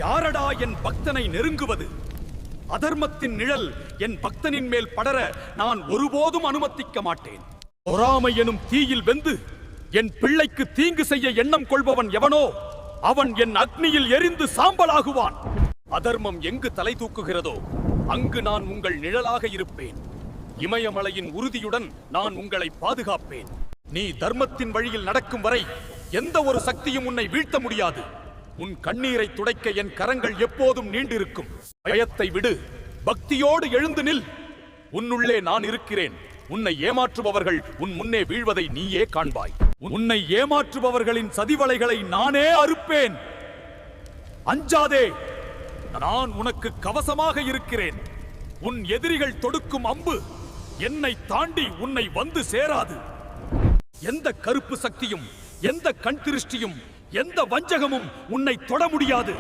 யாரடா என் பக்தனை நெருங்குவது? அதர்மத்தின் நிழல் என் பக்தனின் மேல் படர நான் ஒருபோதும் அனுமதிக்க மாட்டேன். பொறாமை எனும் தீயில் வெந்து என் பிள்ளைக்கு தீங்கு செய்ய எண்ணம் கொள்பவன் எவனோ அவன் என் அக்னியில் எரிந்து சாம்பலாகுவான். அதர்மம் எங்கு தலை தூக்குகிறதோ அங்கு நான் உங்கள் நிழலாக இருப்பேன். இமயமலையின் உறுதியுடன் நான் உங்களை பாதுகாப்பேன். நீ தர்மத்தின் வழியில் நடக்கும் வரை எந்த ஒரு சக்தியும் உன்னை வீழ்த்த முடியாது. உன் கண்ணீரை துடைக்க என் கரங்கள் எப்போதும் நீண்டிருக்கும். பயத்தை விடு, பக்தியோடு எழுந்து நில். உன்னுள்ளே நான் இருக்கிறேன். உன்னை ஏமாற்றுபவர்கள் உன் முன்னே வீழ்வதை நீயே காண்பாய். உன்னை ஏமாற்றுபவர்களின் சதிவலைகளை நானே அறுப்பேன். அஞ்சாதே, நான் உனக்கு கவசமாக இருக்கிறேன். உன் எதிரிகள் தொடுக்கும் அம்பு என்னை தாண்டி உன்னை வந்து சேராது. எந்த கருப்பு சக்தியும், எந்த கண் திருஷ்டியும், எந்த வஞ்சகமும் உன்னை தொட முடியாது.